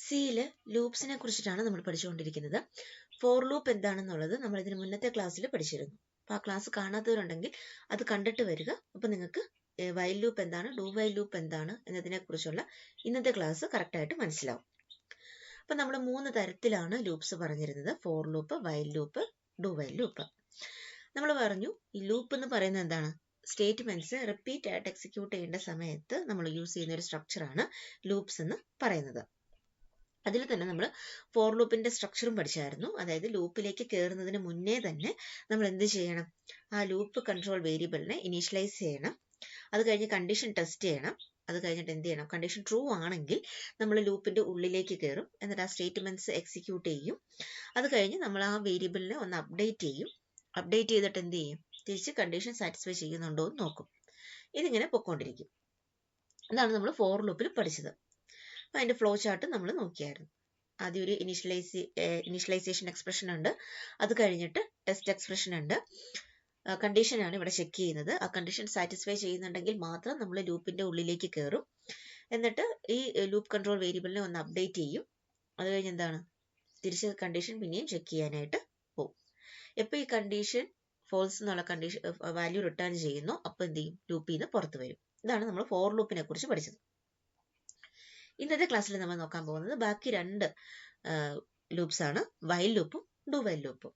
സിയില് ലൂപ്സിനെ കുറിച്ചിട്ടാണ് നമ്മൾ പഠിച്ചുകൊണ്ടിരിക്കുന്നത്. ഫോർ ലൂപ്പ് എന്താണെന്നുള്ളത് നമ്മൾ ഇതിന് മുന്നത്തെ ക്ലാസ്സിൽ പഠിച്ചിരുന്നു. അപ്പോൾ ആ ക്ലാസ് കാണാത്തവരുണ്ടെങ്കിൽ അത് കണ്ടിട്ട് വരിക. അപ്പോൾ നിങ്ങൾക്ക് വൈൽ ലൂപ്പ് എന്താണ്, ഡു വൈൽ ലൂപ്പ് എന്താണ് എന്നതിനെ കുറിച്ചുള്ള ഇന്നത്തെ ക്ലാസ് കറക്റ്റായിട്ട് മനസ്സിലാവും. അപ്പം നമ്മൾ 3 തരത്തിലാണ് ലൂപ്സ് പറഞ്ഞിരുന്നത്: for loop, while loop, do while loop. നമ്മൾ പറഞ്ഞു ഈ ലൂപ്പ് എന്ന് പറയുന്നത് എന്താണ്, സ്റ്റേറ്റ്മെന്റ്സ് റിപ്പീറ്റ് ആയിട്ട് എക്സിക്യൂട്ട് ചെയ്യേണ്ട സമയത്ത് നമ്മൾ യൂസ് ചെയ്യുന്ന ഒരു സ്ട്രക്ചറാണ് ലൂപ്സ് എന്ന് പറയുന്നത്. അതിൽ തന്നെ നമ്മൾ ഫോർ ലൂപ്പിന്റെ സ്ട്രക്ചറും പഠിച്ചായിരുന്നു. അതായത് ലൂപ്പിലേക്ക് കയറുന്നതിന് മുന്നേ തന്നെ നമ്മൾ എന്ത് ചെയ്യണം, ആ ലൂപ്പ് കൺട്രോൾ വേരിയബിളിനെ ഇനീഷ്യലൈസ് ചെയ്യണം. അത് കഴിഞ്ഞ് കണ്ടീഷൻ ടെസ്റ്റ് ചെയ്യണം. അത് കഴിഞ്ഞിട്ട് എന്ത് ചെയ്യണം, കണ്ടീഷൻ ട്രൂ ആണെങ്കിൽ നമ്മൾ ലൂപ്പിന്റെ ഉള്ളിലേക്ക് കയറും. എന്നിട്ട് ആ സ്റ്റേറ്റ്മെന്റ്സ് എക്സിക്യൂട്ട് ചെയ്യും. അത് കഴിഞ്ഞ് നമ്മൾ ആ വേരിയബിളിനെ ഒന്ന് അപ്ഡേറ്റ് ചെയ്യും. അപ്ഡേറ്റ് ചെയ്തിട്ട് എന്ത് ചെയ്യും, തിരിച്ച് കണ്ടീഷൻ സാറ്റിസ്ഫൈ ചെയ്യുന്നുണ്ടോ എന്ന് നോക്കും. ഇതിങ്ങനെ പൊക്കോണ്ടിരിക്കും. ഇതാണ് നമ്മൾ ഫോർ ലൂപ്പിൽ പഠിച്ചത്. അപ്പം അതിൻ്റെ ഫ്ലോ ചാർട്ട് നമ്മൾ നോക്കിയായിരുന്നു. ആദ്യം ഒരു ഇനീഷ്യലൈസേഷൻ എക്സ്പ്രഷൻ ഉണ്ട്. അത് കഴിഞ്ഞിട്ട് ടെസ്റ്റ് എക്സ്പ്രഷൻ ഉണ്ട്. കണ്ടീഷനാണ് ഇവിടെ ചെക്ക് ചെയ്യുന്നത്. ആ കണ്ടീഷൻ സാറ്റിസ്ഫൈ ചെയ്യുന്നുണ്ടെങ്കിൽ മാത്രം നമ്മൾ ലൂപ്പിന്റെ ഉള്ളിലേക്ക് കയറും. എന്നിട്ട് ഈ ലൂപ്പ് കൺട്രോൾ വേരിയബിളിനെ ഒന്ന് അപ്ഡേറ്റ് ചെയ്യും. അത് കഴിഞ്ഞ് എന്താണ്, തിരിച്ച് കണ്ടീഷൻ പിന്നെയും ചെക്ക് ചെയ്യാനായിട്ട് പോകും. എപ്പോൾ ഈ കണ്ടീഷൻ ഫോൾസ് എന്നുള്ള കണ്ടീഷൻ വാല്യൂ റിട്ടേൺ ചെയ്യുന്നു, അപ്പോൾ എന്ത് ചെയ്യും, ലൂപ്പിൽ നിന്ന് പുറത്ത് വരും. ഇതാണ് നമ്മൾ ഫോർ ലൂപ്പിനെ കുറിച്ച് പഠിച്ചത്. ഇന്നത്തെ ക്ലാസ്സിൽ നമ്മൾ നോക്കാൻ പോകുന്നത് ബാക്കി 2 ലൂപ്സ് ആണ്, വൈൽ ലൂപ്പും ഡു വൈൽ ലൂപ്പും.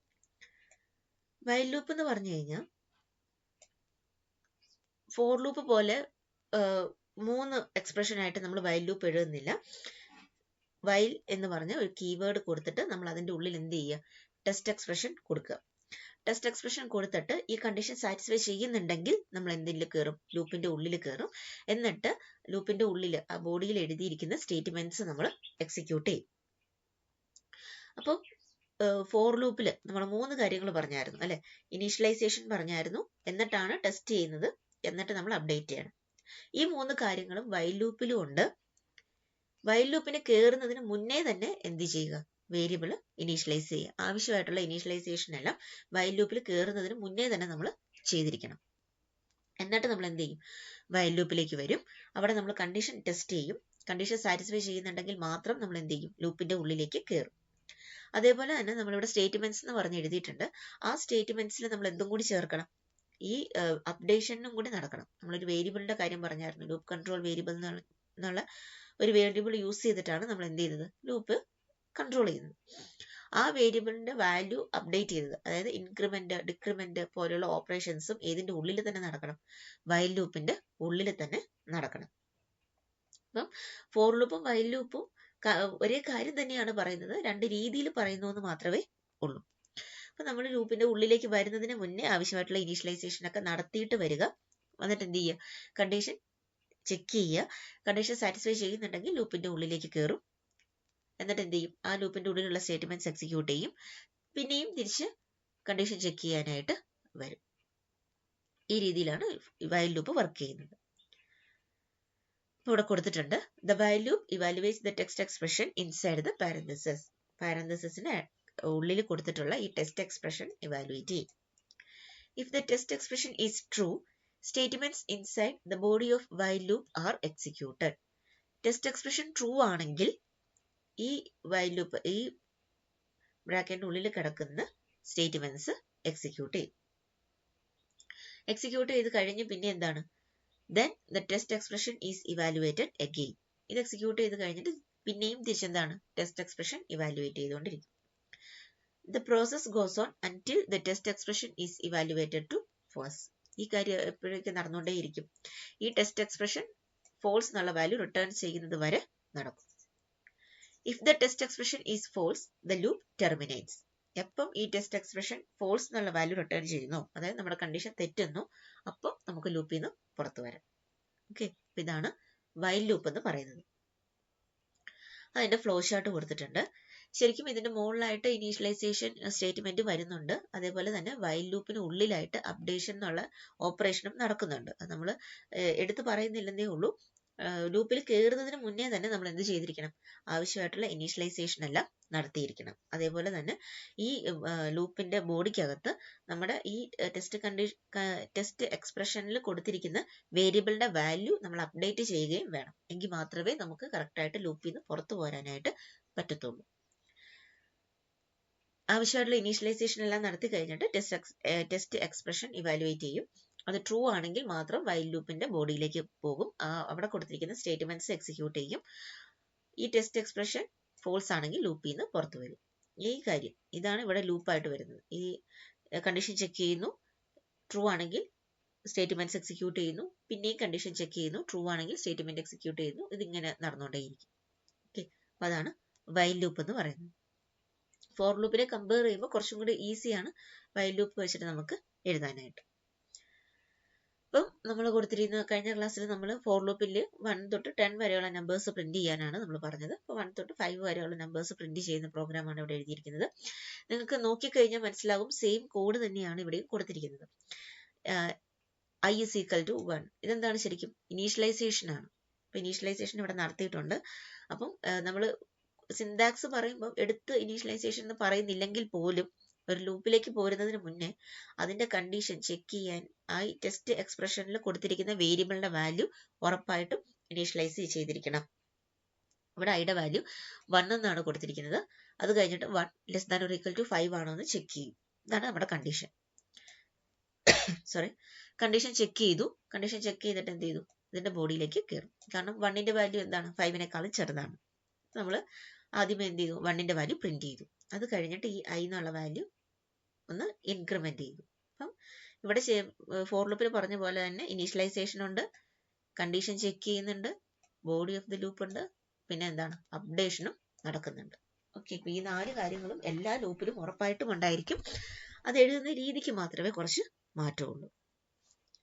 വൈൽ ലൂപ്പ് എന്ന് പറഞ്ഞു കഴിഞ്ഞാൽ ഫോർ ലൂപ്പ് പോലെ 3 എക്സ്പ്രഷൻ ആയിട്ട് നമ്മൾ വൈൽ ലൂപ്പ് എഴുതുന്നില്ല. വൈൽ എന്ന് പറഞ്ഞ ഒരു കീവേഡ് കൊടുത്തിട്ട് നമ്മൾ അതിന്റെ ഉള്ളിൽ എന്ത് ചെയ്യുക, ടെസ്റ്റ് എക്സ്പ്രഷൻ കൊടുക്കുക. ടെസ്റ്റ് എക്സ്പ്രഷൻ കൊടുത്തിട്ട് ഈ കണ്ടീഷൻ സാറ്റിസ്ഫൈ ചെയ്യുന്നുണ്ടെങ്കിൽ നമ്മൾ എന്തിൽ കയറും, ലൂപ്പിന്റെ ഉള്ളിൽ കയറും. എന്നിട്ട് ലൂപ്പിന്റെ ഉള്ളിൽ ആ ബോഡിയിൽ എഴുതിയിരിക്കുന്ന സ്റ്റേറ്റ്മെന്റ്സ് നമ്മൾ എക്സിക്യൂട്ട് ചെയ്യും. അപ്പോൾ ഫോർ ലൂപ്പിൽ നമ്മൾ 3 കാര്യങ്ങൾ പറഞ്ഞായിരുന്നു അല്ലെ. ഇനീഷ്യലൈസേഷൻ പറഞ്ഞായിരുന്നു, എന്നിട്ടാണ് ടെസ്റ്റ് ചെയ്യുന്നത്, എന്നിട്ട് നമ്മൾ അപ്ഡേറ്റ് ചെയ്യണം. ഈ 3 കാര്യങ്ങളും വൈൽ ലൂപ്പിലും ഉണ്ട്. വൈൽ ലൂപ്പിന് കയറുന്നതിന് മുന്നേ തന്നെ എന്ത് ചെയ്യുക, വേരിയബിൾ ഇനീഷ്യലൈസ് ചെയ്യുക. ആവശ്യമായിട്ടുള്ള ഇനീഷ്യലൈസേഷൻ എല്ലാം വൈൽ ലൂപ്പിൽ കയറുന്നതിന് മുന്നേ തന്നെ നമ്മൾ ചെയ്തിരിക്കണം. എന്നിട്ട് നമ്മൾ എന്ത് ചെയ്യും, വൈൽ ലൂപ്പിലേക്ക് വരും. അവിടെ നമ്മൾ കണ്ടീഷൻ ടെസ്റ്റ് ചെയ്യും. കണ്ടീഷൻ സാറ്റിസ്ഫൈ ചെയ്യുന്നുണ്ടെങ്കിൽ മാത്രം നമ്മൾ എന്ത് ചെയ്യും, ലൂപ്പിന്റെ ഉള്ളിലേക്ക് കയറും. അതേപോലെ തന്നെ നമ്മളിവിടെ സ്റ്റേറ്റ്മെന്റ്സ് എന്ന് പറഞ്ഞ് എഴുതിയിട്ടുണ്ട്. ആ സ്റ്റേറ്റ്മെന്റ്സിൽ നമ്മൾ എന്തും കൂടി ചേർക്കണം, ഈ അപ്ഡേഷനും കൂടി നടക്കണം. നമ്മളൊരു വേരിയബിളിന്റെ കാര്യം പറഞ്ഞായിരുന്നു, ലൂപ്പ് കൺട്രോൾ വേരിയബിൾ എന്നുള്ള ഒരു വേരിയബിൾ യൂസ് ചെയ്തിട്ടാണ് നമ്മൾ എന്ത് ചെയ്തത്, ലൂപ്പ് കൺട്രോൾ ചെയ്യുന്നത്. ആ വേരിയബിളിന്റെ വാല്യൂ അപ്ഡേറ്റ് ചെയ്തത്, അതായത് ഇൻക്രിമെന്റ് ഡിക്രിമെന്റ് പോലെയുള്ള ഓപ്പറേഷൻസും ഏതിന്റെ ഉള്ളിൽ തന്നെ നടക്കണം, വൈൽ ലൂപ്പിന്റെ ഉള്ളിൽ തന്നെ നടക്കണം. അപ്പം ഫോർ ലൂപ്പും വൈൽ ലൂപ്പും ഒരേ കാര്യം തന്നെയാണ് പറയുന്നത്, 2 രീതിയിൽ പറയുന്നു എന്ന് മാത്രമേ ഉള്ളൂ. അപ്പൊ നമ്മൾ ലൂപ്പിന്റെ ഉള്ളിലേക്ക് വരുന്നതിന് മുന്നേ ആവശ്യമായിട്ടുള്ള ഇനീഷ്യലൈസേഷൻ ഒക്കെ നടത്തിയിട്ട് വരിക. എന്നിട്ട് എന്ത് ചെയ്യുക, കണ്ടീഷൻ ചെക്ക് ചെയ്യുക. കണ്ടീഷൻ സാറ്റിസ്ഫൈ ചെയ്യുന്നുണ്ടെങ്കിൽ ലൂപ്പിന്റെ ഉള്ളിലേക്ക് കയറും. എന്നിട്ട് എന്ത് ചെയ്യും, ആ ലൂപ്പിന്റെ ഉള്ളിലുള്ള സ്റ്റേറ്റ്മെന്റ്സ് എക്സിക്യൂട്ട് ചെയ്യും. പിന്നെയും തിരിച്ച് കണ്ടീഷൻ ചെക്ക് ചെയ്യാനായിട്ട് വരും. ഈ രീതിയിലാണ് വൈൽ ലൂപ്പ് വർക്ക് ചെയ്യുന്നത്. ഇവിടെ കൊടുത്തിട്ടുണ്ട്, the while loop evaluates the text expression inside the parenthesis. പാരന്തസിസിന് ഉള്ളിൽ കൊടുത്തിട്ടുള്ള ഈ ടെസ്റ്റ് എക്സ്പ്രഷൻ ഇവാലുവേറ്റ് ചെയ്യും. If the test expression is true, statements inside the body of while loop are executed. Test expression true ആണെങ്കിൽ ഈ while loop, ഈ ബ്രാക്കറ്റിന്റെ ഉള്ളിൽ കിടക്കുന്ന സ്റ്റേറ്റ്മെന്റ്സ് എക്സിക്യൂട്ട് ചെയ്യും. എക്സിക്യൂട്ട് ചെയ്ത് കഴിഞ്ഞ് പിന്നെ എന്താണ്, then the test expression is evaluated again. ഇത് എക്സിക്യൂട്ട് ചെയ്ത് കഴിഞ്ഞിട്ട് പിന്നെയും തിരിച്ചെന്താണ്, ടെസ്റ്റ് എക്സ്പ്രഷൻ ഇവാലുവേറ്റ് ചെയ്തുകൊണ്ടിരിക്കും. The process goes on until the test expression is evaluated to false. ഈ കാര്യം എപ്പോഴേക്കും നടന്നുകൊണ്ടേയിരിക്കും. ഈ ടെസ്റ്റ് എക്സ്പ്രഷൻ ഫോൾസ് എന്നുള്ള വാല്യൂ റിട്ടേൺ ചെയ്യുന്നത് വരെ നടക്കും. If the test expression is false, the loop terminates. എപ്പം ഈ ടെസ്റ്റ് എക്സ്പ്രഷൻ ഫോൾസ് എന്നുള്ള വാല്യൂ റിട്ടേൺ ചെയ്യുന്നു, അതായത് നമ്മുടെ കണ്ടീഷൻ തെറ്റുന്നു, അപ്പം നമുക്ക് ലൂപ്പിൽ നിന്ന് പുറത്തു വരാം. ഓക്കെ, ഇതാണ് വൈൽ ലൂപ്പ് എന്ന് പറയുന്നത്. അതിന്റെ ഫ്ലോ ചാർട്ട് കൊടുത്തിട്ടുണ്ട്. ശരിക്കും ഇതിന്റെ മുകളിലായിട്ട് ഇനീഷ്യലൈസേഷൻ സ്റ്റേറ്റ്മെന്റ് വരുന്നുണ്ട്. അതേപോലെ തന്നെ വൈൽ ലൂപ്പിന് ഉള്ളിലായിട്ട് അപ്ഡേഷൻ എന്നുള്ള ഓപ്പറേഷനും നടക്കുന്നുണ്ട്. അത് നമ്മൾ എടുത്തു പറയുന്നില്ലെന്നേ ഉള്ളൂ. ലൂപ്പിൽ കയറുന്നതിന് മുന്നേ തന്നെ നമ്മൾ എന്ത് ചെയ്തിരിക്കണം, ആവശ്യമായിട്ടുള്ള ഇനീഷ്യലൈസേഷൻ എല്ലാം നടത്തിയിരിക്കണം. അതേപോലെ തന്നെ ഈ ലൂപ്പിന്റെ ബോഡിക്കകത്ത് നമ്മുടെ ഈ ടെസ്റ്റ് എക്സ്പ്രഷനിൽ കൊടുത്തിരിക്കുന്ന വേരിയബിളിന്റെ വാല്യൂ നമ്മൾ അപ്ഡേറ്റ് ചെയ്യുകയും വേണം. എങ്കിൽ മാത്രമേ നമുക്ക് കറക്റ്റായിട്ട് ലൂപ്പിൽ നിന്ന് പുറത്തു പോരാനായിട്ട് പറ്റത്തുള്ളൂ. ആവശ്യമായിട്ടുള്ള ഇനീഷ്യലൈസേഷൻ എല്ലാം നടത്തി കഴിഞ്ഞിട്ട് ടെസ്റ്റ് എക്സ്പ്രഷൻ ഇവാലുവേറ്റ് ചെയ്യും. അത് ട്രൂ ആണെങ്കിൽ മാത്രം വൈൽ ലൂപ്പിന്റെ ബോഡിയിലേക്ക് പോകും. അവിടെ കൊടുത്തിരിക്കുന്ന സ്റ്റേറ്റ്മെന്റ്സ് എക്സിക്യൂട്ട് ചെയ്യും. ഈ ടെസ്റ്റ് എക്സ്പ്രഷൻ ഫോൾസ് ആണെങ്കിൽ ലൂപ്പിൽ നിന്ന് പുറത്തു വരും. ഈ കാര്യം ഇതാണ് ഇവിടെ ലൂപ്പായിട്ട് വരുന്നത്. ഈ കണ്ടീഷൻ ചെക്ക് ചെയ്യുന്നു, ട്രൂ ആണെങ്കിൽ സ്റ്റേറ്റ്മെന്റ്സ് എക്സിക്യൂട്ട് ചെയ്യുന്നു, പിന്നെയും കണ്ടീഷൻ ചെക്ക് ചെയ്യുന്നു, ട്രൂ ആണെങ്കിൽ സ്റ്റേറ്റ്മെന്റ് എക്സിക്യൂട്ട് ചെയ്യുന്നു. ഇതിങ്ങനെ നടന്നുകൊണ്ടേയിരിക്കും. ഓക്കെ, അപ്പോൾ അതാണ് വൈൽ ലൂപ്പ് എന്ന് പറയുന്നത്. ഫോർ ലൂപ്പിനെ കമ്പയർ ചെയ്യുമ്പോൾ കുറച്ചും കൂടി ഈസിയാണ് വൈൽ ലൂപ്പ് വെച്ചിട്ട് നമുക്ക് എഴുതാനായിട്ട്. അപ്പം നമ്മൾ കൊടുത്തിരിക്കുന്ന കഴിഞ്ഞ ക്ലാസ്സിൽ നമ്മൾ ഫോർ ലൂപ്പിൽ 1 തൊട്ട് 10 വരെയുള്ള നമ്പേഴ്സ് പ്രിന്റ് ചെയ്യാനാണ് നമ്മൾ പറഞ്ഞത്. അപ്പോൾ 1 തൊട്ട് 5 വരെയുള്ള നമ്പേഴ്സ് പ്രിന്റ് ചെയ്യുന്ന പ്രോഗ്രാമാണ് ഇവിടെ എഴുതിയിരിക്കുന്നത്. നിങ്ങൾക്ക് നോക്കിക്കഴിഞ്ഞാൽ മനസ്സിലാകും സെയിം കോഡ് തന്നെയാണ് ഇവിടെയും കൊടുത്തിരിക്കുന്നത്. I is equal to 1. ഇതെന്താണ് ശരിക്കും? ഇനീഷ്യലൈസേഷൻ ആണ്. അപ്പോൾ ഇനീഷ്യലൈസേഷൻ ഇവിടെ നടത്തിയിട്ടുണ്ട്. അപ്പം നമ്മൾ സിന്റാക്സ് പറയുമ്പോൾ എടുത്ത് ഇനീഷ്യലൈസേഷൻ എന്ന് പറയുന്നില്ലെങ്കിൽ പോലും ഒരു ലൂപ്പിലേക്ക് പോരുന്നതിന് മുന്നേ അതിന്റെ കണ്ടീഷൻ ചെക്ക് ചെയ്യാൻ ഈ ടെസ്റ്റ് എക്സ്പ്രഷനിൽ കൊടുത്തിരിക്കുന്ന വേരിയബിളിന്റെ വാല്യൂ ഉറപ്പായിട്ടും ഇനീഷ്യലൈസ് ചെയ്തിരിക്കണം. ഇവിടെ ഐയുടെ വാല്യൂ 1 എന്നാണ് കൊടുത്തിരിക്കുന്നത്. അത് കഴിഞ്ഞിട്ട് 1 less than or equal to 5 ആണോ എന്ന് ചെക്ക് ചെയ്യും. ഇതാണ് നമ്മുടെ കണ്ടീഷൻ. കണ്ടീഷൻ ചെക്ക് ചെയ്തു. കണ്ടീഷൻ ചെക്ക് ചെയ്തിട്ട് എന്ത് ചെയ്തു? ഇതിന്റെ ബോഡിയിലേക്ക് കയറും. കാരണം 1ന്റെ വാല്യൂ എന്താണ്? 5നേക്കാളും ചെറുതാണ്. നമ്മൾ ആദ്യമേ എന്ത് ചെയ്തു? 1ന്റെ വാല്യൂ പ്രിന്റ് ചെയ്തു. അത് കഴിഞ്ഞിട്ട് ഈ I എന്നുള്ള വാല്യൂ ഒന്ന് ഇൻക്രിമെന്റ് ചെയ്തു. അപ്പം ഇവിടെ ഫോർ ലൂപ്പിൽ പറഞ്ഞ പോലെ തന്നെ ഇനീഷ്യലൈസേഷൻ ഉണ്ട്, കണ്ടീഷൻ ചെക്ക് ചെയ്യുന്നുണ്ട്, ബോഡി ഓഫ് ദി ലൂപ്പ് ഉണ്ട്, പിന്നെ എന്താണ്? അപ്ഡേഷനും നടക്കുന്നുണ്ട്. ഓക്കെ, ഇപ്പൊ ഈ 4 കാര്യങ്ങളും എല്ലാ ലൂപ്പിലും ഉറപ്പായിട്ടും ഉണ്ടായിരിക്കും. അത് എഴുതുന്ന രീതിക്ക് മാത്രമേ കുറച്ച് മാറ്റമുള്ളൂ.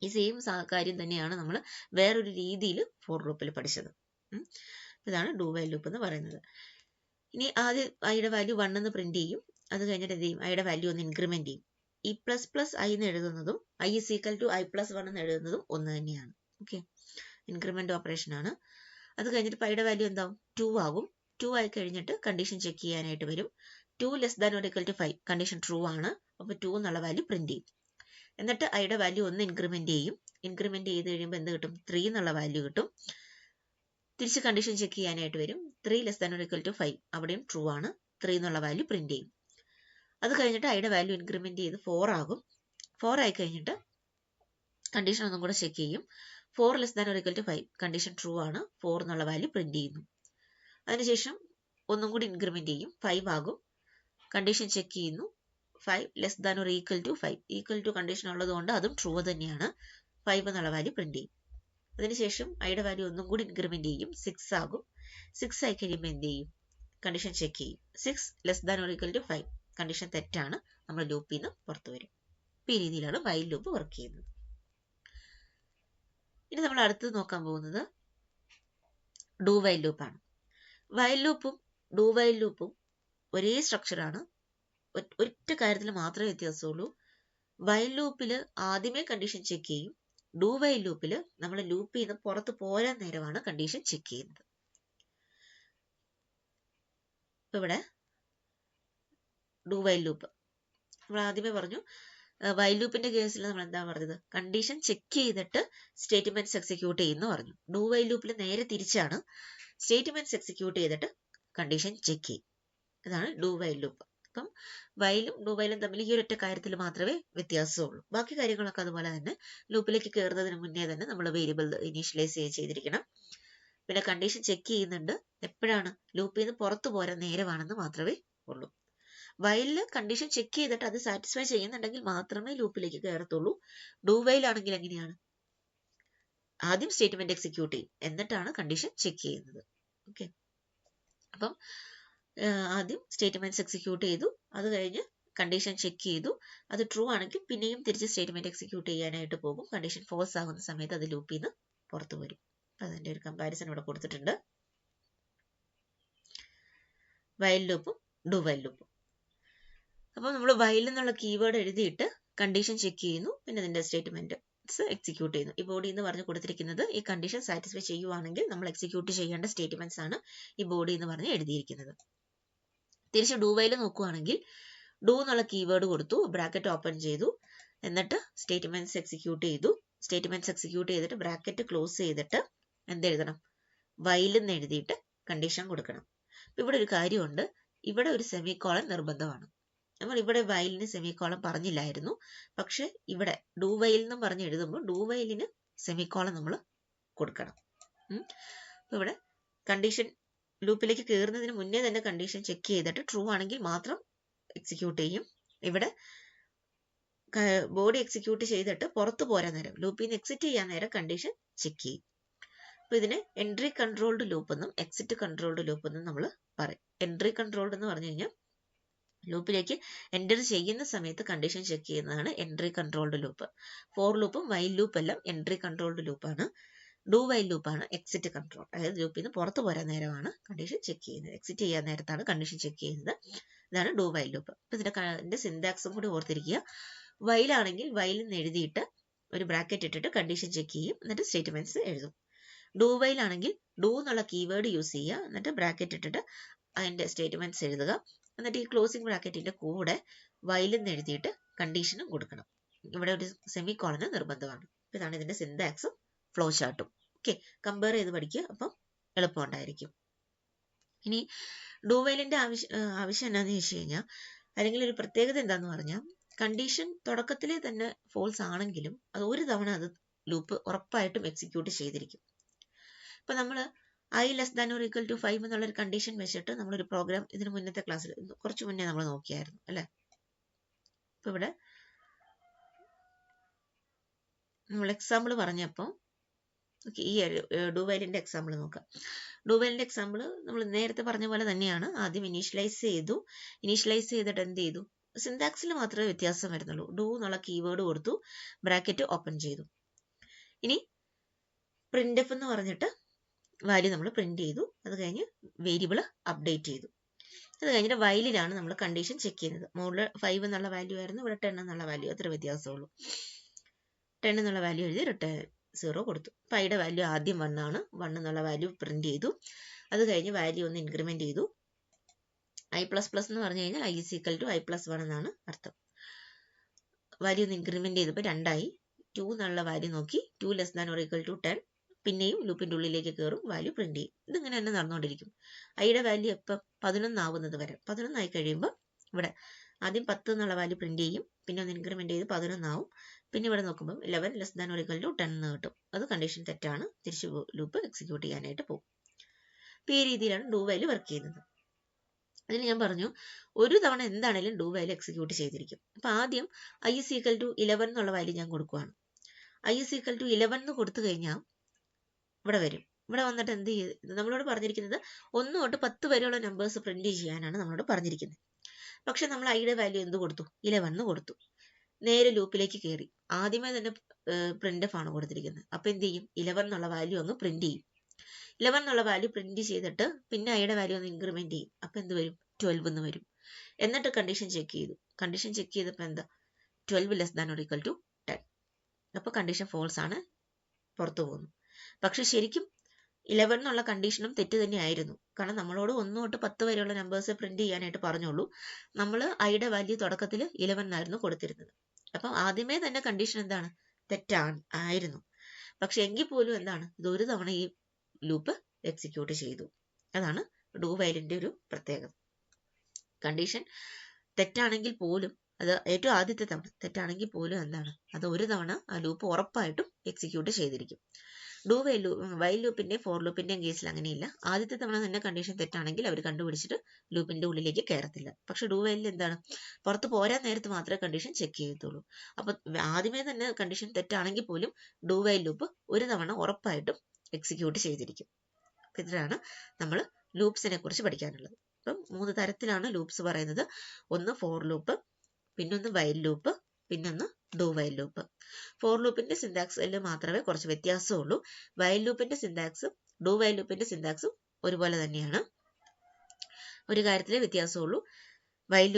ഈ സെയിം കാര്യം തന്നെയാണ് നമ്മൾ വേറൊരു രീതിയിൽ ഫോർ ലൂപ്പിൽ പഠിച്ചത്. ഇതാണ് ഡു വൈൽ ലൂപ്പ് എന്ന് പറയുന്നത്. ഇനി ആദ്യം ഐയുടെ വാല്യൂ 1 എന്ന് പ്രിന്റ് ചെയ്യും. അത് കഴിഞ്ഞിട്ട് എന്ത് ചെയ്യും? ഐയുടെ വാല്യൂ ഒന്ന് ഇൻക്രിമെന്റ് ചെയ്യും. ഈ പ്ലസ് ഐ എന്ന് എഴുതുന്നതും I is equal to I+1 എന്ന് എഴുതുന്നതും ഒന്ന് തന്നെയാണ്. ഓക്കെ, ഇൻക്രിമെന്റ് ഓപ്പറേഷൻ ആണ്. അത് കഴിഞ്ഞിട്ട് ഐയുടെ വാല്യൂ എന്താവും? 2 ആകും. 2 ആയി കഴിഞ്ഞിട്ട് കണ്ടീഷൻ ചെക്ക് ചെയ്യാനായിട്ട് വരും. 2 less than or equal to 5 condition true ആണ്. അപ്പോൾ 2 എന്നുള്ള വാല്യൂ പ്രിന്റ് ചെയ്യും. എന്നിട്ട് ഐയുടെ വാല്യൂ ഒന്ന് ഇൻക്രിമെന്റ് ചെയ്യും. ഇൻക്രിമെന്റ് ചെയ്ത് കഴിയുമ്പോൾ എന്ത് കിട്ടും? 3 എന്നുള്ള വാല്യൂ കിട്ടും. തിരിച്ച് കണ്ടീഷൻ ചെക്ക് ചെയ്യാനായിട്ട് വരും. 3 less than or equal to 5 അവിടെയും ട്രൂ ആണ്. 3 എന്നുള്ള വാല്യൂ പ്രിന്റ് ചെയ്യും. അത് കഴിഞ്ഞിട്ട് ഐയുടെ വാല്യൂ ഇൻക്രിമെന്റ് ചെയ്ത് 4 ആകും. 4 ആയി കഴിഞ്ഞിട്ട് കണ്ടീഷൻ ഒന്നും കൂടെ ചെക്ക് ചെയ്യും. 4 less than or equal to 5 condition true ആണ്. 4 എന്നുള്ള വാല്യൂ പ്രിന്റ് ചെയ്യുന്നു. അതിനുശേഷം ഒന്നും കൂടി ഇൻക്രിമെന്റ് ചെയ്യും. 5 ആകും. കണ്ടീഷൻ ചെക്ക് ചെയ്യുന്നു. 5 less than or equal to 5 equal to condition ഉള്ളതുകൊണ്ട് അതും ട്രൂ തന്നെയാണ്. 5 എന്നുള്ള വാല്യൂ പ്രിന്റ് ചെയ്യും. അതിനുശേഷം ഐയുടെ വാല്യൂ ഒന്നും കൂടി ഇൻക്രിമെന്റ് ചെയ്യും. 6 ആകും. 6 ആയി കഴിയുമ്പോൾ എന്ത് ചെയ്യും? കണ്ടീഷൻ ചെക്ക് ചെയ്യും. 6 less than or equal to 5 condition തെറ്റാണ്. നമ്മൾ ലൂപ്പിൽ നിന്ന് പുറത്തു വരും. ഈ രീതിയിലാണ് വൈൽ ലൂപ്പ് വർക്ക് ചെയ്യുന്നത്. ഇനി നമ്മൾ അടുത്തത് നോക്കാൻ പോകുന്നത് ഡു വൈൽ ലൂപ്പാണ്. വൈൽ ലൂപ്പും ഡു വൈൽ ലൂപ്പും ഒരേ സ്ട്രക്ചറാണ്. ഒറ്റ കാര്യത്തിൽ മാത്രമേ വ്യത്യാസമുള്ളൂ. വൈൽ ലൂപ്പിൽ ആദ്യമേ കണ്ടീഷൻ ചെക്ക് ചെയ്യും. ഡു വൈൽ ലൂപ്പിൽ നമ്മൾ ലൂപ്പിൽ നിന്ന് പുറത്ത് പോരാൻ നേരമാണ് കണ്ടീഷൻ ചെക്ക് ചെയ്യുന്നത്. ഇവിടെ ഡു വൈൽ ലൂപ്പ് നമ്മൾ ആദ്യമേ പറഞ്ഞു. വൈൽ ലൂപ്പിന്റെ കേസിൽ നമ്മൾ എന്താ പറഞ്ഞത്? കണ്ടീഷൻ ചെക്ക് ചെയ്തിട്ട് സ്റ്റേറ്റ്മെന്റ്സ് എക്സിക്യൂട്ട് ചെയ്യുന്നു പറഞ്ഞു. ഡു വൈൽ ലൂപ്പിൽ നേരെ തിരിച്ചാണ്. സ്റ്റേറ്റ്മെന്റ്സ് എക്സിക്യൂട്ട് ചെയ്തിട്ട് കണ്ടീഷൻ ചെക്ക് ചെയ്യും. ഇതാണ് ഡു വൈൽ ലൂപ്പ്. അപ്പം വൈലും ഡു വൈലും തമ്മിൽ ഈ ഒരൊറ്റ കാര്യത്തിൽ മാത്രമേ വ്യത്യാസമുള്ളൂ. ബാക്കി കാര്യങ്ങളൊക്കെ അതുപോലെ തന്നെ. ലൂപ്പിലേക്ക് കയറുന്നതിന് മുന്നേ തന്നെ നമ്മൾ വേരിയബിൾ ഇനീഷ്യലൈസ് ചെയ്തിരിക്കണം. പിന്നെ കണ്ടീഷൻ ചെക്ക് ചെയ്യുന്നുണ്ട്. എപ്പോഴാണ്? ലൂപ്പിൽ നിന്ന് പുറത്തു പോരാൻ നേരമാണെന്ന് മാത്രമേ ഉള്ളൂ. വൈലില് കണ്ടീഷൻ ചെക്ക് ചെയ്തിട്ട് അത് സാറ്റിസ്ഫൈ ചെയ്യുന്നുണ്ടെങ്കിൽ മാത്രമേ ലൂപ്പിലേക്ക് കയറത്തുള്ളൂ. ഡു വൈൽ ആണെങ്കിൽ എങ്ങനെയാണ്? ആദ്യം സ്റ്റേറ്റ്മെന്റ് എക്സിക്യൂട്ട് ചെയ്യും, എന്നിട്ടാണ് കണ്ടീഷൻ ചെക്ക് ചെയ്യുന്നത്. ഓക്കെ, അപ്പം ആദ്യം സ്റ്റേറ്റ്മെന്റ്സ് എക്സിക്യൂട്ട് ചെയ്തു. അത് കഴിഞ്ഞ് കണ്ടീഷൻ ചെക്ക് ചെയ്തു. അത് ട്രൂ ആണെങ്കിൽ പിന്നെയും തിരിച്ച് സ്റ്റേറ്റ്മെന്റ് എക്സിക്യൂട്ട് ചെയ്യാനായിട്ട് പോകും. കണ്ടീഷൻ ഫോൾസ് ആകുന്ന സമയത്ത് അത് ലൂപ്പിൽ നിന്ന് പുറത്തു വരും. അതിന്റെ ഒരു കമ്പാരിസൺ ഇവിടെ കൊടുത്തിട്ടുണ്ട്. വൈൽ ലൂപ്പും ഡു വൈൽ ലൂപ്പും. അപ്പോൾ നമ്മൾ വൈൽ എന്നുള്ള കീവേഡ് എഴുതിയിട്ട് കണ്ടീഷൻ ചെക്ക് ചെയ്യുന്നു. പിന്നെ അതിന്റെ സ്റ്റേറ്റ്മെന്റ് എക്സിക്യൂട്ട് ചെയ്യുന്നു. ഈ ബോഡി എന്ന് പറഞ്ഞ് കൊടുത്തിരിക്കുന്നത് ഈ കണ്ടീഷൻ സാറ്റിസ്ഫൈ ചെയ്യുവാണെങ്കിൽ നമ്മൾ എക്സിക്യൂട്ട് ചെയ്യേണ്ട സ്റ്റേറ്റ്മെന്റ്സ് ആണ് ഈ ബോഡി എന്ന് പറഞ്ഞ് എഴുതിയിരിക്കുന്നത്. തിരിച്ച് ഡു വൈൽ നോക്കുവാണെങ്കിൽ ഡു എന്നുള്ള കീവേഡ് കൊടുത്തു, ബ്രാക്കറ്റ് ഓപ്പൺ ചെയ്തു, എന്നിട്ട് സ്റ്റേറ്റ്മെന്റ്സ് എക്സിക്യൂട്ട് ചെയ്തു. സ്റ്റേറ്റ്മെന്റ്സ് എക്സിക്യൂട്ട് ചെയ്തിട്ട് ബ്രാക്കറ്റ് ക്ലോസ് ചെയ്തിട്ട് എന്തെഴുതണം? വൈൽ എന്ന് എഴുതിയിട്ട് കണ്ടീഷൻ കൊടുക്കണം. ഇവിടെ ഒരു കാര്യമുണ്ട്, ഇവിടെ ഒരു സെമിക്കോളൻ നിർബന്ധമാണ്. നമ്മൾ ഇവിടെ വൈലിന് സെമിക്കോളൻ പറഞ്ഞില്ലായിരുന്നു, പക്ഷെ ഇവിടെ ഡു വൈൽ എന്നും പറഞ്ഞ് എഴുതുമ്പോൾ ഡു വൈലിന് സെമിക്കോളൻ നമ്മൾ കൊടുക്കണം. അപ്പൊ ഇവിടെ കണ്ടീഷൻ ലൂപ്പിലേക്ക് കയറുന്നതിന് മുന്നേ തന്നെ കണ്ടീഷൻ ചെക്ക് ചെയ്തിട്ട് ട്രൂ ആണെങ്കിൽ മാത്രം എക്സിക്യൂട്ട് ചെയ്യും. ഇവിടെ ബോഡി എക്സിക്യൂട്ട് ചെയ്തിട്ട് പുറത്തു പോരാൻ നേരം, ലൂപ്പിൽ നിന്ന് എക്സിറ്റ് ചെയ്യാൻ നേരം കണ്ടീഷൻ ചെക്ക് ചെയ്യും. അപ്പൊ ഇതിനെ എൻട്രി കൺട്രോൾഡ് ലൂപ്പ് എന്നും എക്സിറ്റ് കൺട്രോൾഡ് ലൂപ്പ് എന്നും നമ്മൾ പറയും. എൻട്രി കൺട്രോൾഡ് എന്ന് പറഞ്ഞു കഴിഞ്ഞാൽ ലൂപ്പിലേക്ക് എൻ്റർ ചെയ്യുന്ന സമയത്ത് കണ്ടീഷൻ ചെക്ക് ചെയ്യുന്നതാണ് എൻട്രി കൺട്രോൾഡ് ലൂപ്പ്. ഫോർ ലൂപ്പും വൈൽ ലൂപ്പ് എല്ലാം എൻട്രി കൺട്രോൾഡ് ലൂപ്പാണ്. ഡു വൈൽ ലൂപ്പാണ് എക്സിറ്റ് കൺട്രോൾ. അതായത് ലൂപ്പിൽ നിന്ന് പുറത്ത് പോരാൻ നേരമാണ് കണ്ടീഷൻ ചെക്ക് ചെയ്യുന്നത്, എക്സിറ്റ് ചെയ്യാൻ നേരത്താണ് കണ്ടീഷൻ ചെക്ക് ചെയ്യുന്നത്. ഇതാണ് ഡു വൈൽ ലൂപ്പ്. അപ്പൊ ഇതിന്റെ സിന്റാക്സും കൂടി ഓർത്തിരിക്കുക. വൈലാണെങ്കിൽ വൈൽ എന്ന് എഴുതിയിട്ട് ഒരു ബ്രാക്കറ്റ് ഇട്ടിട്ട് കണ്ടീഷൻ ചെക്ക് ചെയ്യും, എന്നിട്ട് സ്റ്റേറ്റ്മെന്റ്സ് എഴുതും. ഡു വൈൽ ആണെങ്കിൽ ഡു എന്നുള്ള കീവേഡ് യൂസ് ചെയ്യുക, എന്നിട്ട് ബ്രാക്കറ്റ് ഇട്ടിട്ട് അതിന്റെ സ്റ്റേറ്റ്മെന്റ്സ് എഴുതുക, എന്നിട്ട് ഈ ക്ലോസിംഗ് ബ്രാക്കറ്റിന്റെ കൂടെ വൈൽ എന്ന് എഴുതിയിട്ട് കണ്ടീഷനും കൊടുക്കണം. ഇവിടെ ഒരു സെമി കോളന് നിർബന്ധമാണ്. ഇതാണ് ഇതിന്റെ സിന്റാക്സും ഫ്ലോ ചാർട്ടും. ഓക്കെ, കമ്പയർ ചെയ്ത് പഠിക്കുക, അപ്പം എളുപ്പമുണ്ടായിരിക്കും. ഇനി ഡു വൈലിന്റെ ആവശ്യം എന്താണെന്ന് ചോദിച്ചു കഴിഞ്ഞാൽ, അല്ലെങ്കിൽ ഒരു പ്രത്യേകത എന്താന്ന് പറഞ്ഞാൽ, കണ്ടീഷൻ തുടക്കത്തിലെ തന്നെ ഫോൾസ് ആണെങ്കിലും അത് ഒരു തവണ അത് ലൂപ്പ് ഉറപ്പായിട്ടും എക്സിക്യൂട്ട് ചെയ്തിരിക്കും. ഇപ്പൊ നമ്മൾ i less than or equal to 5 എന്നുള്ളൊരു കണ്ടീഷൻ വെച്ചിട്ട് നമ്മളൊരു പ്രോഗ്രാം ഇതിന് മുന്നത്തെ ക്ലാസ്സിൽ കുറച്ച് മുന്നേ നമ്മൾ നോക്കിയായിരുന്നു അല്ലെ. ഇപ്പൊ ഇവിടെ നമ്മൾ എക്സാമ്പിൾ പറഞ്ഞപ്പോൾ ഈ ഡു വൈലിന്റെ എക്സാമ്പിൾ നോക്കാം. ഡു വൈലിന്റെ എക്സാമ്പിൾ നമ്മൾ നേരത്തെ പറഞ്ഞ പോലെ തന്നെയാണ്. ആദ്യം ഇനീഷ്യലൈസ് ചെയ്തു, ഇനീഷ്യലൈസ് ചെയ്തിട്ട് എന്ത് ചെയ്തു? സിന്റാക്സിൽ മാത്രമേ വ്യത്യാസം വരുന്നുള്ളൂ. ഡു എന്നുള്ള കീവേഡ് കൊടുത്തു, ബ്രാക്കറ്റ് ഓപ്പൺ ചെയ്തു. ഇനി പ്രിന്റ് എഫ് എന്ന് പറഞ്ഞിട്ട് വാല്യൂ നമ്മൾ പ്രിന്റ് ചെയ്തു. അത് കഴിഞ്ഞ് വേരിയബിൾ അപ്ഡേറ്റ് ചെയ്തു. അത് കഴിഞ്ഞിട്ട് വൈലിലാണ് നമ്മൾ കണ്ടീഷൻ ചെക്ക് ചെയ്യുന്നത്. മുകളിൽ 5 എന്നുള്ള വാല്യൂ ആയിരുന്നു, ഇവിടെ 10 എന്നുള്ള വാല്യൂ, അത്ര വ്യത്യാസമുള്ളൂ. 10 എന്നുള്ള വാല്യൂ എഴുതി റിട്ടേൺ 0 കൊടുത്തു. അപ്പൊ ഐയുടെ വാല്യൂ ആദ്യം 1 ആണ്. 1 എന്നുള്ള വാല്യൂ പ്രിന്റ് ചെയ്തു. അത് കഴിഞ്ഞ് വാല്യൂ ഒന്ന് ഇൻക്രിമെന്റ് ചെയ്തു. i++ എന്ന് പറഞ്ഞു കഴിഞ്ഞാൽ i = i+1 എന്നാണ് അർത്ഥം. വാല്യൂ ഒന്ന് ഇൻക്രിമെന്റ് ചെയ്തപ്പോൾ 2 ആയി. 2 എന്നുള്ള വാല്യൂ നോക്കി, 2 less than or equal to 10. പിന്നെയും ലൂപ്പിന്റെ ഉള്ളിലേക്ക് കയറും, വാല്യൂ പ്രിന്റ് ചെയ്യും. ഇതിങ്ങനെ തന്നെ നടന്നുകൊണ്ടിരിക്കും. ഐയുടെ വാല്യൂ എപ്പം 11 ആവുന്നത് വരെ. 11 ആയി കഴിയുമ്പോൾ ഇവിടെ ആദ്യം 10 എന്നുള്ള വാല്യൂ പ്രിന്റ് ചെയ്യും, പിന്നെ ഒന്ന് ഇൻക്രിമെന്റ് ചെയ്ത് 11 ആവും. പിന്നെ ഇവിടെ നോക്കുമ്പോൾ 11 less than or equal to 10 എന്ന് കിട്ടും. അത് കണ്ടീഷൻ തെറ്റാണ്, തിരിച്ച് ലൂപ്പ് എക്സിക്യൂട്ട് ചെയ്യാനായിട്ട് പോകും. അപ്പോൾ ഈ രീതിയിലാണ് ഡു വൈൽ വർക്ക് ചെയ്യുന്നത്. അതിൽ ഞാൻ പറഞ്ഞു, ഒരു തവണ എന്താണെങ്കിലും ഡു വൈൽ എക്സിക്യൂട്ട് ചെയ്തിരിക്കും. അപ്പൊ ആദ്യം i = 11 എന്നുള്ള വാല്യൂ ഞാൻ കൊടുക്കുവാണ്. i = 11 എന്ന് കൊടുത്തു കഴിഞ്ഞാൽ ഇവിടെ വരും. ഇവിടെ വന്നിട്ട് എന്ത് ചെയ്ത് നമ്മളോട് പറഞ്ഞിരിക്കുന്നത് 1 തൊട്ട് 10 വരെയുള്ള നമ്പേഴ്സ് പ്രിന്റ് ചെയ്യാനാണ് നമ്മളോട് പറഞ്ഞിരിക്കുന്നത്. പക്ഷെ നമ്മൾ ഐയുടെ വാല്യൂ എന്ത് കൊടുത്തു? 11 കൊടുത്തു. നേരെ ലൂപ്പിലേക്ക് കയറി. ആദ്യമേ തന്നെ പ്രിന്റ് എഫ് ആണ് കൊടുത്തിരിക്കുന്നത്. അപ്പൊ എന്ത് ചെയ്യും? 11 എന്നുള്ള വാല്യൂ ഒന്ന് പ്രിന്റ് ചെയ്യും. 11 എന്നുള്ള വാല്യൂ പ്രിന്റ് ചെയ്തിട്ട് പിന്നെ ഐയുടെ വാല്യൂ ഒന്ന് ഇൻക്രിമെന്റ് ചെയ്യും. അപ്പൊ എന്ത് വരും? 12 എന്ന് വരും. എന്നിട്ട് കണ്ടീഷൻ ചെക്ക് ചെയ്തു. കണ്ടീഷൻ ചെക്ക് ചെയ്തപ്പോൾ എന്താ? 12 less than or equal to 10. അപ്പൊ കണ്ടീഷൻ ഫോൾസ് ആണ്, പുറത്തു പോകുന്നു. പക്ഷെ ശരിക്കും 11 എന്നുള്ള കണ്ടീഷനും തെറ്റ് തന്നെയായിരുന്നു. കാരണം നമ്മളോട് 1 തൊട്ട് 10 വരെയുള്ള നമ്പേഴ്സ് പ്രിന്റ് ചെയ്യാനായിട്ട് പറഞ്ഞുള്ളൂ. നമ്മൾ ഐയുടെ വാല്യൂ തുടക്കത്തിൽ 11 ആയിരുന്നു കൊടുത്തിരുന്നത്. അപ്പം ആദ്യമേ തന്നെ കണ്ടീഷൻ എന്താണ്? തെറ്റാണ് ആയിരുന്നു. പക്ഷെ എങ്കിൽ പോലും എന്താണ്? ഇതൊരു തവണ ഈ ലൂപ്പ് എക്സിക്യൂട്ട് ചെയ്തു. അതാണ് ഡു വൈലിന്റെ ഒരു പ്രത്യേകത. കണ്ടീഷൻ തെറ്റാണെങ്കിൽ പോലും, അത് ഏറ്റവും ആദ്യത്തെ തവണ തെറ്റാണെങ്കിൽ പോലും എന്താണ്? അത് ഒരു തവണ ആ ലൂപ്പ് ഉറപ്പായിട്ടും എക്സിക്യൂട്ട് ചെയ്തിരിക്കും. ഡു വൈൽ ലൂപ്പിന്റെയും ഫോർ ലൂപ്പിന്റെയും കേസിൽ അങ്ങനെയില്ല. ആദ്യത്തെ തവണ തന്നെ കണ്ടീഷൻ തെറ്റാണെങ്കിൽ അവർ കണ്ടുപിടിച്ചിട്ട് ലൂപ്പിന്റെ ഉള്ളിലേക്ക് കയറത്തില്ല. പക്ഷെ ഡു വൈലിൽ എന്താണ്? പുറത്ത് പോരാൻ നേരത്ത് മാത്രമേ കണ്ടീഷൻ ചെക്ക് ചെയ്യത്തുള്ളൂ. അപ്പൊ ആദ്യമേ തന്നെ കണ്ടീഷൻ തെറ്റാണെങ്കിൽ പോലും ഡു വൈൽ ലൂപ്പ് ഒരു തവണ ഉറപ്പായിട്ടും എക്സിക്യൂട്ട് ചെയ്തിരിക്കും. ഇതാണ് നമ്മൾ ലൂപ്സിനെ കുറിച്ച് പഠിക്കാനുള്ളത്. അപ്പം 3 തരത്തിലാണ് ലൂപ്സ് പറയുന്നത്. ഒന്ന് ഫോർ ലൂപ്പ്, പിന്നൊന്ന് വൈൽ ലൂപ്പ്, പിന്നൊന്ന് ഡു വൈൽ ലൂപ്പ്. ഫോർ ലൂപ്പിന്റെ സിന്റാക്സിൽ മാത്രമേ കുറച്ച് വ്യത്യാസമുള്ളൂ. വൈൽ ലൂപ്പിന്റെ സിന്റാക്സും ഡു വൈൽ ലൂപ്പിന്റെ സിന്റാക്സും ഒരുപോലെ തന്നെയാണ്. ഒരു കാര്യത്തിലെ വ്യത്യാസമുള്ളൂ. വൈൽ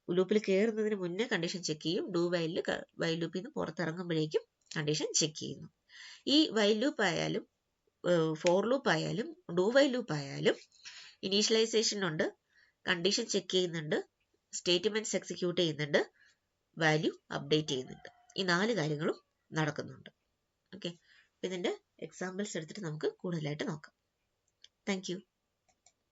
ലൂപ്പിൽ കയറുന്നതിന് മുന്നേ കണ്ടീഷൻ ചെക്ക് ചെയ്യും. ഡു വൈലിൽ വൈൽ ലൂപ്പിൽ നിന്ന് പുറത്തിറങ്ങുമ്പോഴേക്കും കണ്ടീഷൻ ചെക്ക് ചെയ്യുന്നു. ഈ വൈൽ ലൂപ്പ് ആയാലും ഫോർ ലൂപ്പ് ആയാലും ഡു വൈൽ ലൂപ്പ് ആയാലും ഇനീഷ്യലൈസേഷൻ ഉണ്ട്, കണ്ടീഷൻ ചെക്ക് ചെയ്യുന്നുണ്ട്, സ്റ്റേറ്റ്മെന്റ്സ് എക്സിക്യൂട്ട് ചെയ്യുന്നുണ്ട്, വാല്യൂ അപ്ഡേറ്റ് ചെയ്യുന്നുണ്ട്. ഈ 4 കാര്യങ്ങളും നടക്കുന്നുണ്ട്. ഓക്കെ, ഇതിന്റെ എക്സാമ്പിൾസ് എടുത്തിട്ട് നമുക്ക് കൂടുതലായിട്ട് നോക്കാം. Thank you.